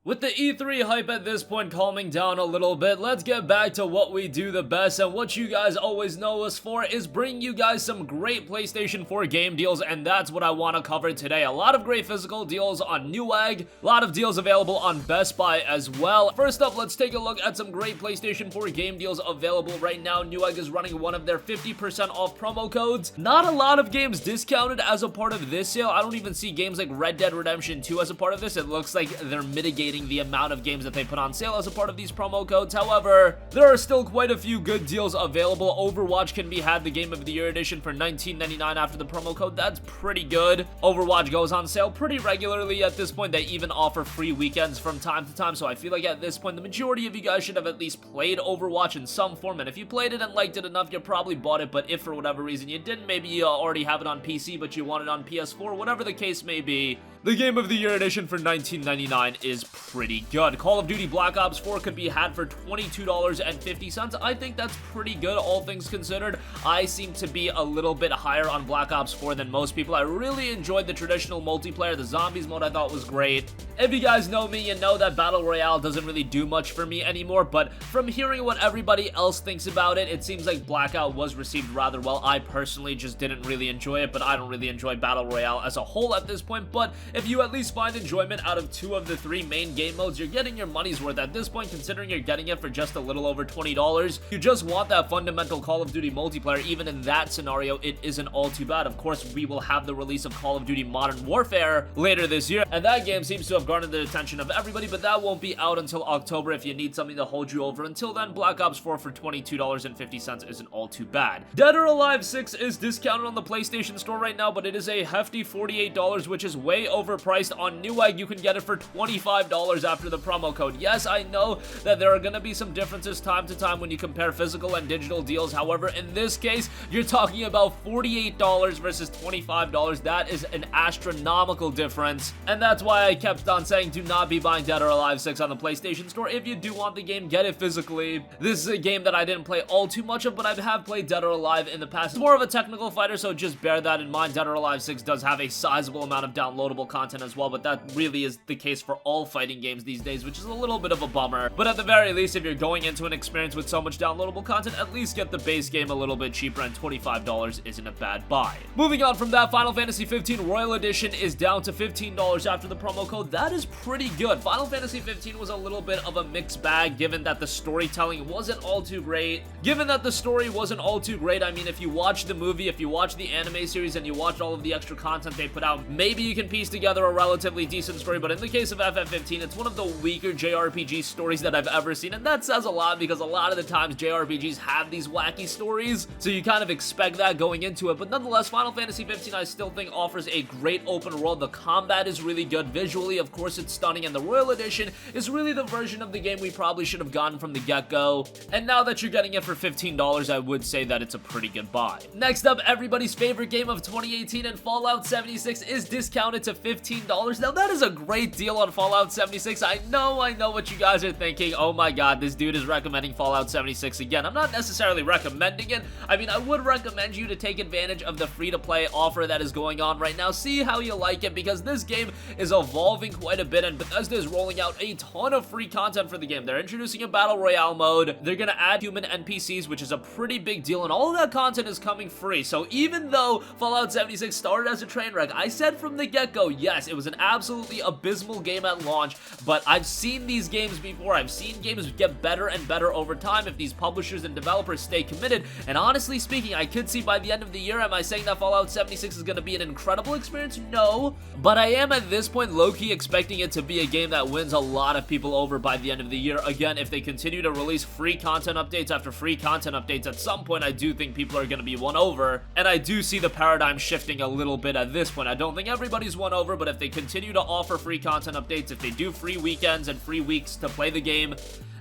With the E3 hype at this point calming down a little bit, let's get back to what we do the best, and what you guys always know us for is bringing you guys some great PlayStation 4 game deals, and that's what I want to cover today. A lot of great physical deals on Newegg, a lot of deals available on Best Buy as well. First up, let's take a look at some great PlayStation 4 game deals available right now. Newegg is running one of their 50% off promo codes. Not a lot of games discounted as a part of this sale. I don't even see games like Red Dead Redemption 2 as a part of this. It looks like they're mitigating the amount of games that they put on sale as a part of these promo codes. However, there are still quite a few good deals available. Overwatch can be had the Game of the Year edition for $19.99 after the promo code. That's pretty good. Overwatch goes on sale pretty regularly at this point. They even offer free weekends from time to time, so I feel like at this point the majority of you guys should have at least played Overwatch in some form, and if you played it and liked it enough, you probably bought it. But if for whatever reason you didn't, maybe you already have it on PC but you want it on PS4, whatever the case may be, the Game of the Year edition for $19.99 is pretty good. Call of Duty Black Ops 4 could be had for $22.50. I think that's pretty good, all things considered. I seem to be a little bit higher on Black Ops 4 than most people. I really enjoyed the traditional multiplayer. The zombies mode I thought was great. If you guys know me, you know that Battle Royale doesn't really do much for me anymore, but from hearing what everybody else thinks about it, it seems like Blackout was received rather well. I personally just didn't really enjoy it, but I don't really enjoy Battle Royale as a whole at this point. But if you at least find enjoyment out of 2 of the 3 main game modes, you're getting your money's worth at this point, considering you're getting it for just a little over $20. You just want that fundamental Call of Duty multiplayer. Even in that scenario, it isn't all too bad. Of course, we will have the release of Call of Duty Modern Warfare later this year, and that game seems to have garnered the attention of everybody, but that won't be out until October. If you need something to hold you over until then, Black Ops 4 for $22.50 isn't all too bad. Dead or Alive 6 is discounted on the PlayStation Store right now, but it is a hefty $48, which is way overpriced. On Newegg, you can get it for $25 after the promo code. Yes, I know that there are going to be some differences time to time when you compare physical and digital deals. However, in this case, you're talking about $48 versus $25. That is an astronomical difference, and that's why I kept on saying do not be buying Dead or Alive 6 on the PlayStation Store. If you do want the game, get it physically. This is a game that I didn't play all too much of, but I have played Dead or Alive in the past. It's more of a technical fighter, so just bear that in mind. Dead or Alive 6 does have a sizable amount of downloadable content as well, but that really is the case for all fighting games these days, which is a little bit of a bummer. But at the very least, if you're going into an experience with so much downloadable content, at least get the base game a little bit cheaper, and $25 isn't a bad buy. Moving on from that, Final Fantasy 15 Royal Edition is down to $15 after the promo code. That is pretty good. Final Fantasy 15 was a little bit of a mixed bag, given that the storytelling wasn't all too great. I mean, if you watch the movie, if you watch the anime series, and you watch all of the extra content they put out, maybe you can piece together a relatively decent story, but in the case of FF15, it's one of the weaker JRPG stories that I've ever seen, and that says a lot because a lot of the times JRPGs have these wacky stories, so you kind of expect that going into it. But nonetheless, Final Fantasy 15 I still think offers a great open world. The combat is really good. Visually, of course, it's stunning, and the Royal Edition is really the version of the game we probably should have gotten from the get-go, and now that you're getting it for $15, I would say that it's a pretty good buy. Next up, everybody's favorite game of 2018 and Fallout 76 is discounted to $15. Now, that is a great deal on Fallout 76. I know what you guys are thinking. Oh my god, this dude is recommending Fallout 76 again. I'm not necessarily recommending it. I mean, I would recommend you to take advantage of the free-to-play offer that is going on right now. See how you like it, because this game is evolving quite a bit, and Bethesda is rolling out a ton of free content for the game. They're introducing a Battle Royale mode. They're gonna add human NPCs, which is a pretty big deal, and all of that content is coming free. So even though Fallout 76 started as a train wreck, I said from the get-go, yes, it was an absolutely abysmal game at launch, but I've seen these games before. I've seen games get better and better over time if these publishers and developers stay committed, and honestly speaking, I could see by the end of the year, am I saying that Fallout 76 is going to be an incredible experience? No, but I am at this point low-key expecting it to be a game that wins a lot of people over by the end of the year. Again, if they continue to release free content updates after free content updates, at some point I do think people are going to be won over, and I do see the paradigm shifting a little bit at this point. I don't think everybody's won over, but if they continue to offer free content updates, if they do free weekends and free weeks to play the game,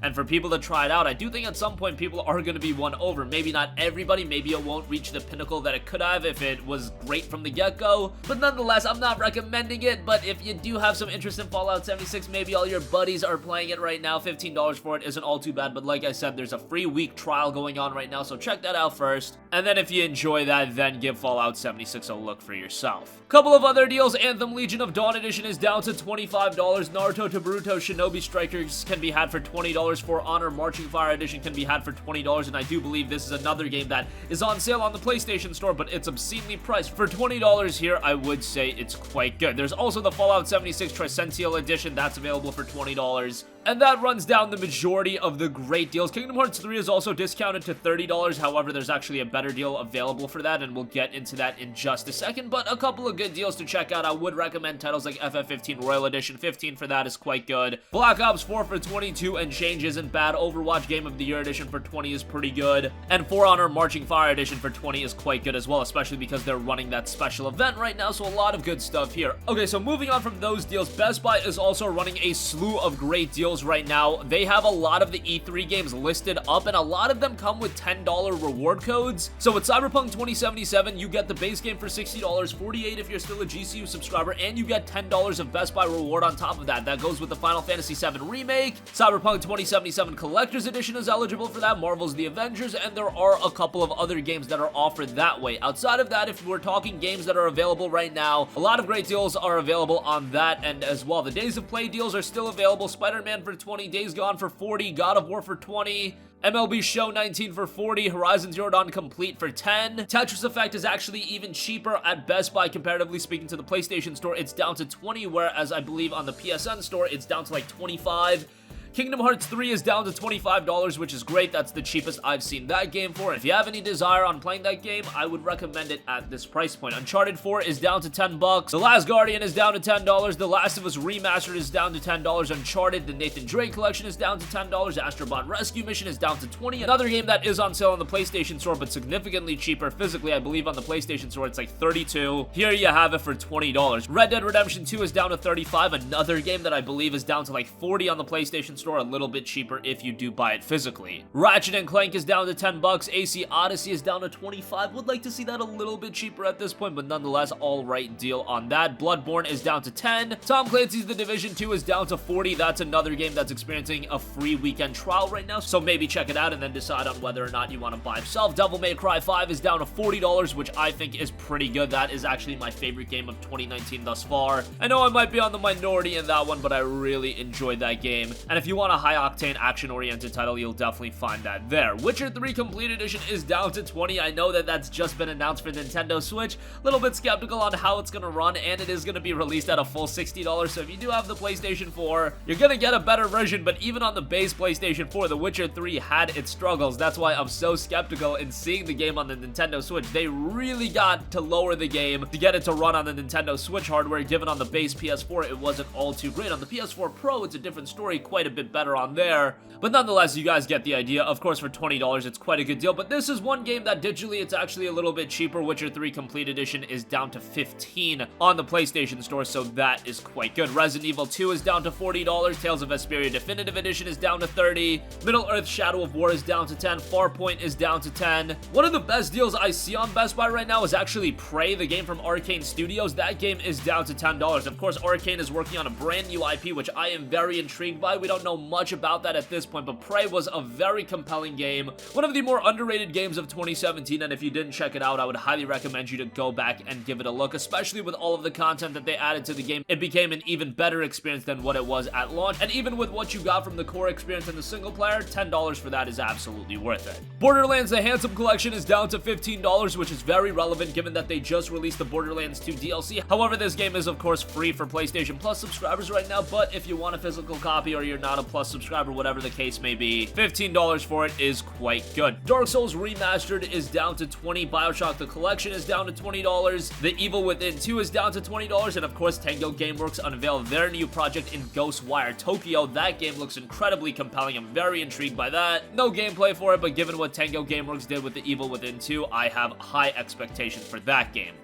And for people to try it out, I do think at some point people are going to be won over. Maybe not everybody, maybe it won't reach the pinnacle that it could have if it was great from the get-go, but nonetheless, I'm not recommending it. But if you do have some interest in Fallout 76, maybe all your buddies are playing it right now, $15 for it isn't all too bad. But like I said, there's a free week trial going on right now, so check that out first, and then if you enjoy that, then give Fallout 76 a look for yourself. Couple of other deals: Anthem Legion of Dawn Edition is down to $25, Naruto to Boruto Shinobi Strikers can be had for $20, For Honor Marching Fire Edition can be had for $20, and I do believe this is another game that is on sale on the PlayStation Store, but it's obscenely priced. For $20 here, I would say it's quite good. There's also the Fallout 76 Tricentennial Edition that's available for $20. And that runs down the majority of the great deals. Kingdom Hearts 3 is also discounted to $30. However, there's actually a better deal available for that, and we'll get into that in just a second. But a couple of good deals to check out. I would recommend titles like FF15 Royal Edition. 15 for that is quite good. Black Ops 4 for 22 and change isn't bad. Overwatch Game of the Year Edition for 20 is pretty good. And For Honor Marching Fire Edition for 20 is quite good as well, especially because they're running that special event right now, so a lot of good stuff here. Okay, so moving on from those deals, Best Buy is also running a slew of great deals right now. They have a lot of the E3 games listed up, and a lot of them come with $10 reward codes. So with Cyberpunk 2077, you get the base game for $60, $48 if you're still a GCU subscriber, and you get $10 of Best Buy reward on top of that. That goes with the Final Fantasy VII Remake. Cyberpunk 2077 Collector's Edition is eligible for that, Marvel's The Avengers, and there are a couple of other games that are offered that way. Outside of that, if we're talking games that are available right now, a lot of great deals are available on that end as well. The Days of Play deals are still available. Spider-Man for 20, Days Gone for 40, God of War for 20, MLB Show 19 for 40, Horizon Zero Dawn Complete for 10. Tetris Effect is actually even cheaper at Best Buy comparatively speaking to the PlayStation Store. It's down to 20, whereas I believe on the PSN Store, it's down to like 25. Kingdom Hearts 3 is down to $25, which is great. That's the cheapest I've seen that game for. If you have any desire on playing that game, I would recommend it at this price point. Uncharted 4 is down to $10. The Last Guardian is down to $10. The Last of Us Remastered is down to $10. Uncharted, the Nathan Drake Collection is down to $10. Astrobot Rescue Mission is down to $20. Another game that is on sale on the PlayStation Store, but significantly cheaper physically, I believe on the PlayStation Store, it's like $32. Here you have it for $20. Red Dead Redemption 2 is down to $35. Another game that I believe is down to like $40 on the PlayStation Store, a little bit cheaper if you do buy it physically. Ratchet & Clank is down to $10. AC Odyssey is down to $25. Would like to see that a little bit cheaper at this point, but nonetheless, all right deal on that. Bloodborne is down to $10. Tom Clancy's The Division 2 is down to $40. That's another game that's experiencing a free weekend trial right now, so maybe check it out and then decide on whether or not you want to buy yourself. Devil May Cry 5 is down to $40, which I think is pretty good. That is actually my favorite game of 2019 thus far. I know I might be on the minority in that one, but I really enjoyed that game. And if you want a high-octane, action-oriented title, you'll definitely find that there. Witcher 3 Complete Edition is down to $20. I know that that's just been announced for Nintendo Switch. A little bit skeptical on how it's going to run, and it is going to be released at a full $60, so if you do have the PlayStation 4, you're going to get a better version, but even on the base PlayStation 4, The Witcher 3 had its struggles. That's why I'm so skeptical in seeing the game on the Nintendo Switch. They really got to lower the game to get it to run on the Nintendo Switch hardware, given on the base PS4, it wasn't all too great. On the PS4 Pro, it's a different story, quite a bit better on there. But nonetheless, you guys get the idea. Of course, for $20, it's quite a good deal. But this is one game that digitally, it's actually a little bit cheaper. Witcher 3 Complete Edition is down to $15 on the PlayStation Store, so that is quite good. Resident Evil 2 is down to $40. Tales of Vesperia Definitive Edition is down to $30. Middle-earth Shadow of War is down to $10. Farpoint is down to $10. One of the best deals I see on Best Buy right now is actually Prey, the game from Arcane Studios. That game is down to $10. Of course, Arcane is working on a brand new IP, which I am very intrigued by. We don't know much about that at this point, but Prey was a very compelling game. One of the more underrated games of 2017, and if you didn't check it out, I would highly recommend you to go back and give it a look, especially with all of the content that they added to the game. It became an even better experience than what it was at launch, and even with what you got from the core experience in the single player, $10 for that is absolutely worth it. Borderlands The Handsome Collection is down to $15, which is very relevant given that they just released the Borderlands 2 DLC. However, this game is of course free for PlayStation Plus subscribers right now, but if you want a physical copy or you're not a Plus subscriber, whatever the case may be, $15 for it is quite good. Dark Souls Remastered is down to $20. BioShock The Collection is down to $20. The Evil Within 2 is down to $20. And of course, Tango Gameworks unveiled their new project in Ghostwire Tokyo. That game looks incredibly compelling. I'm very intrigued by that. No gameplay for it, but given what Tango Gameworks did with The Evil Within 2, I have high expectations for that game.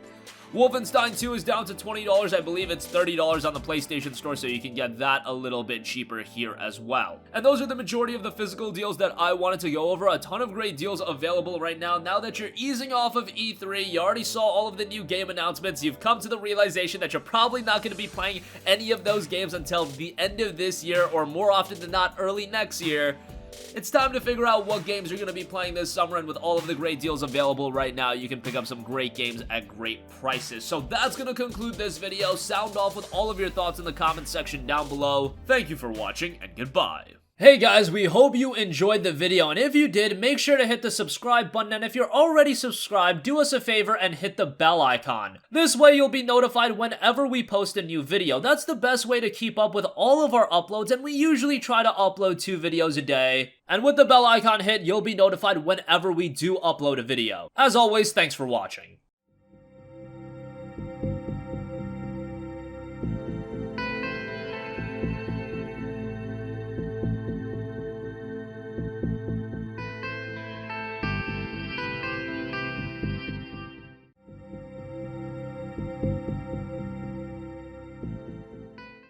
Wolfenstein 2 is down to $20. I believe it's $30 on the PlayStation Store, so you can get that a little bit cheaper here as well. And those are the majority of the physical deals that I wanted to go over. A ton of great deals available right now. Now that you're easing off of E3, you already saw all of the new game announcements. You've come to the realization that you're probably not going to be playing any of those games until the end of this year, or more often than not, early next year. It's time to figure out what games you're going to be playing this summer, and with all of the great deals available right now, you can pick up some great games at great prices. So that's going to conclude this video. Sound off with all of your thoughts in the comment section down below. Thank you for watching, and goodbye. Hey guys, we hope you enjoyed the video, and if you did, make sure to hit the subscribe button, and if you're already subscribed, do us a favor and hit the bell icon. This way you'll be notified whenever we post a new video. That's the best way to keep up with all of our uploads, and we usually try to upload 2 videos a day. And with the bell icon hit, you'll be notified whenever we do upload a video. As always, thanks for watching.